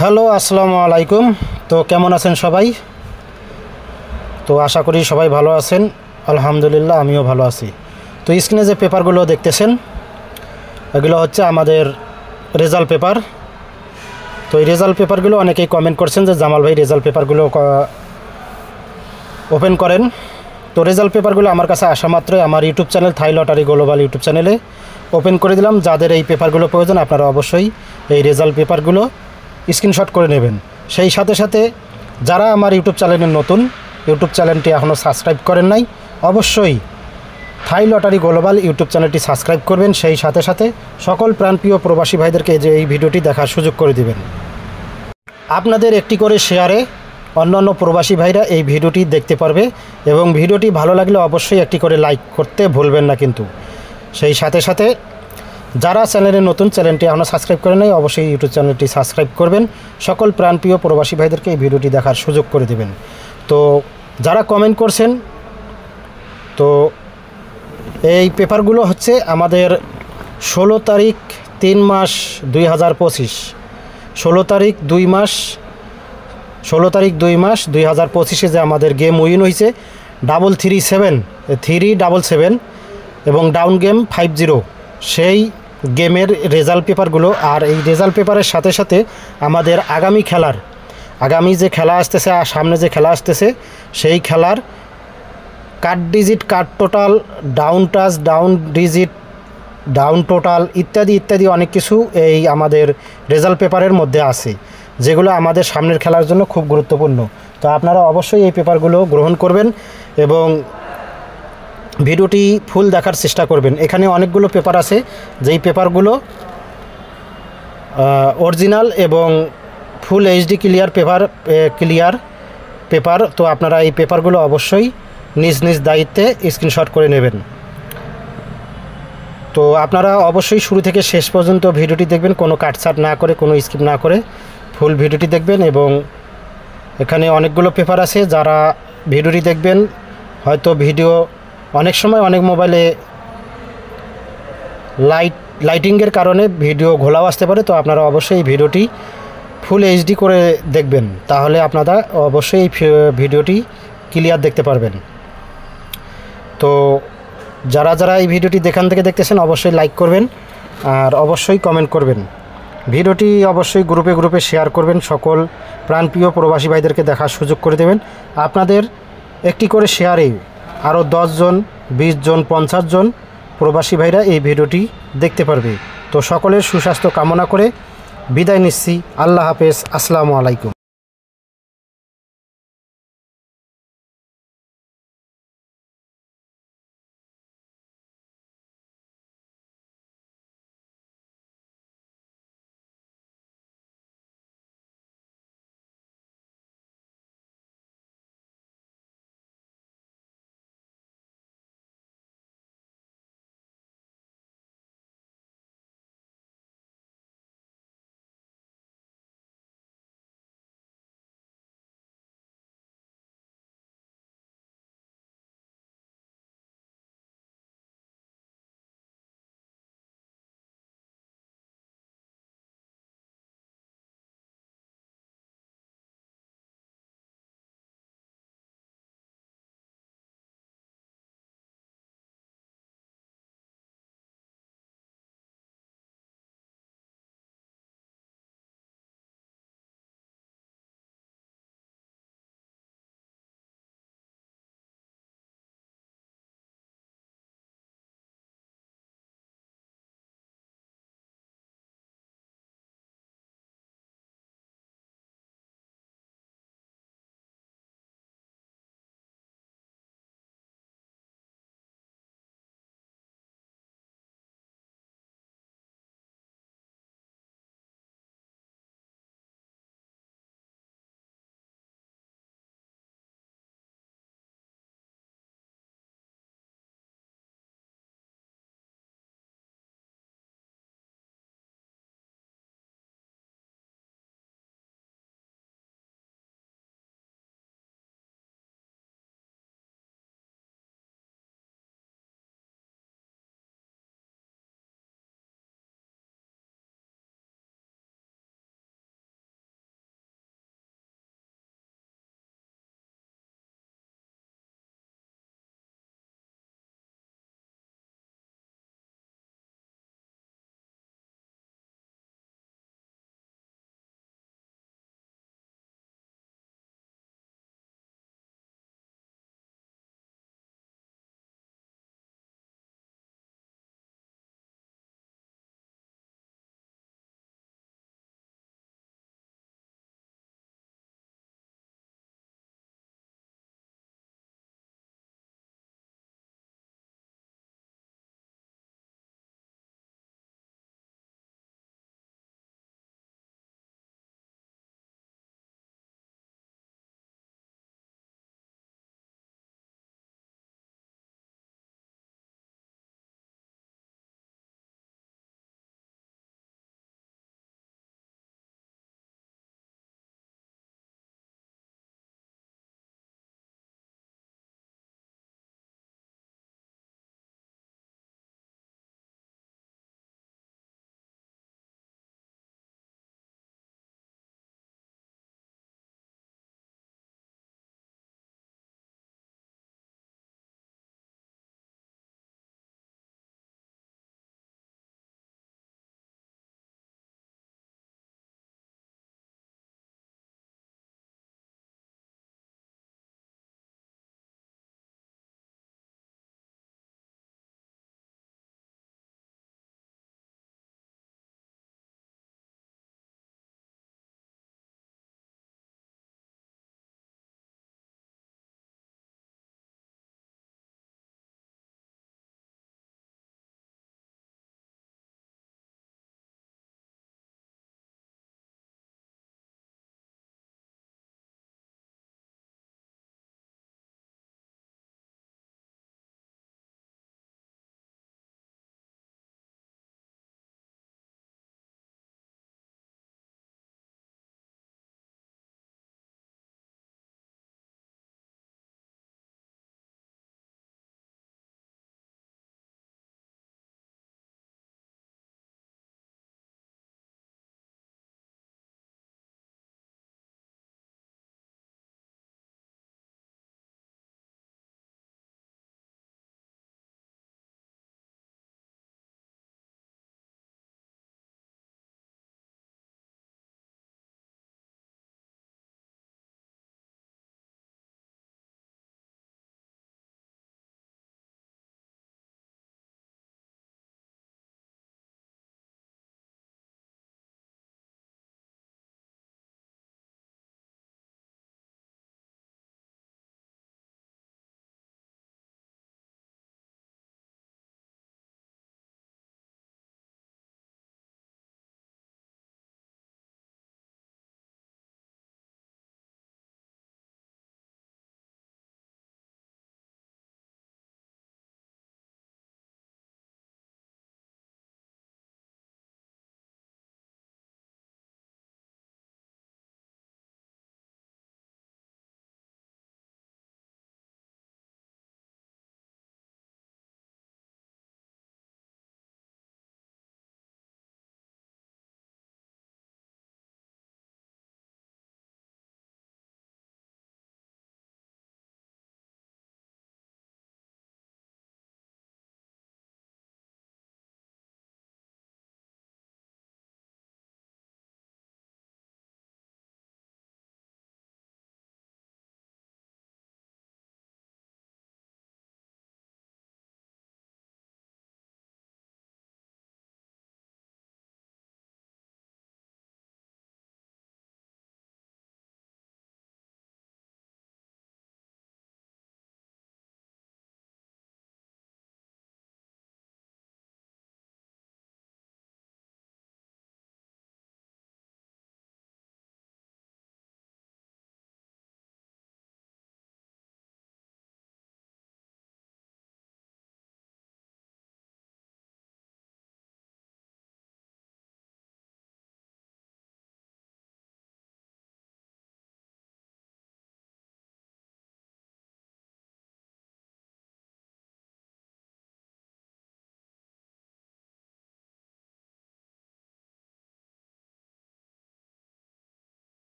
Hello, আসসালামু আলাইকুম। তো কেমন আছেন সবাই? তো আশা করি সবাই ভালো আছেন। আলহামদুলিল্লাহ, আমিও ভালো আছি। তো স্ক্রিনে যে পেপারগুলো দেখতেছেন এগুলো হচ্ছে আমাদের রেজাল্ট পেপার। তো এই রেজাল্ট পেপারগুলো অনেকেই কমেন্ট করছেন যে জামাল ভাই রেজাল্ট পেপারগুলো ওপেন করেন। তো রেজাল্ট পেপারগুলো আমার কাছে আসা মাত্রই আমার ইউটিউব চ্যানেল থাই লটারি গ্লোবাল ইউটিউব চ্যানেলে ওপেন করে দিলাম। যাদের এই পেপারগুলো প্রয়োজন আপনারা অবশ্যই এই রেজাল্ট পেপারগুলো স্ক্রিনশট করে নেবেন। সেই সাথে সাথে যারা আমার ইউটিউব চ্যানেলে নতুন, ইউটিউব চ্যানেলটি এখনও সাবস্ক্রাইব করেন নাই, অবশ্যই থাই লটারি গ্লোবাল ইউটিউব চ্যানেলটি সাবস্ক্রাইব করবেন। সেই সাথে সাথে সকল প্রাণপ্রিয় প্রবাসী ভাইদেরকে যে এই ভিডিওটি দেখার সুযোগ করে দিবেন। আপনাদের একটি করে শেয়ারে অন্যান্য প্রবাসী ভাইরা এই ভিডিওটি দেখতে পারবে এবং ভিডিওটি ভালো লাগলে অবশ্যই একটি করে লাইক করতে ভুলবেন না কিন্তু। সেই সাথে সাথে যারা চ্যানেলে নতুন, চ্যানেলটি এখনও সাবস্ক্রাইব করেন নাই, অবশ্যই ইউটিউব চ্যানেলটি সাবস্ক্রাইব করবেন। সকল প্রাণপ্রিয় প্রবাসী ভাইদেরকে এই ভিডিওটি দেখার সুযোগ করে দেবেন। তো যারা কমেন্ট করছেন, তো এই পেপারগুলো হচ্ছে আমাদের 16 তারিখ 3 মাস 2025, 16 তারিখ 2 মাস 2025-এ যে আমাদের গেম উইন হয়েছে 377 এবং ডাউন গেম 50, সেই গেমের রেজাল্ট পেপারগুলো। আর এই রেজাল্ট পেপারের সাথে সাথে আমাদের আগামী যে খেলা আসতেছে আর সামনে যে খেলা আসতেছে সেই খেলার cut digit, cut total, down touch, down digit, down total ইত্যাদি ইত্যাদি অনেক কিছু এই আমাদের রেজাল্ট পেপারের মধ্যে আছে, যেগুলো আমাদের সামনের খেলার জন্য খুব গুরুত্বপূর্ণ। তো আপনারা অবশ্যই এই পেপারগুলো গ্রহণ করবেন এবং ভিডিওটি ফুল দেখার চেষ্টা করবেন। এখানে অনেকগুলো পেপার আছে, যেই পেপারগুলো অরিজিনাল এবং ফুল এইচডি ক্লিয়ার পেপার। তো আপনারা এই পেপারগুলো অবশ্যই নিজ নিজ দায়িত্বে স্ক্রিনশট করে নেবেন। তো আপনারা অবশ্যই শুরু থেকে শেষ পর্যন্ত ভিডিওটি দেখবেন, কোনো কাটছাট না করে, কোনো স্কিপ না করে ফুল ভিডিওটি দেখবেন। এবং এখানে অনেকগুলো পেপার আছে, যারা ভিডিওটি দেখবেন হয়তো ভিডিও অনেক সময় অনেক মোবাইলে লাইটিংয়ের কারণে ভিডিও ঘোলাও আসতে পারে। তো আপনারা অবশ্যই এই ভিডিওটি ফুল এইচডি করে দেখবেন, তাহলে আপনারা অবশ্যই এই ভিডিওটি ক্লিয়ার দেখতে পারবেন। তো যারা এই ভিডিওটি যেখান থেকে দেখতেছেন অবশ্যই লাইক করবেন আর অবশ্যই কমেন্ট করবেন। ভিডিওটি অবশ্যই গ্রুপে শেয়ার করবেন, সকল প্রাণপ্রিয় প্রবাসী ভাইদেরকে দেখার সুযোগ করে দেবেন। আপনাদের একটি করে শেয়ারে আরও 10 জন, 20 জন, 50 জন প্রবাসী ভাইরা এই ভিডিওটি দেখতে পারবে। তো সকলের সুস্বাস্থ্য কামনা করে বিদায় নিচ্ছি। আল্লাহ হাফেজ, আসসালামু আলাইকুম।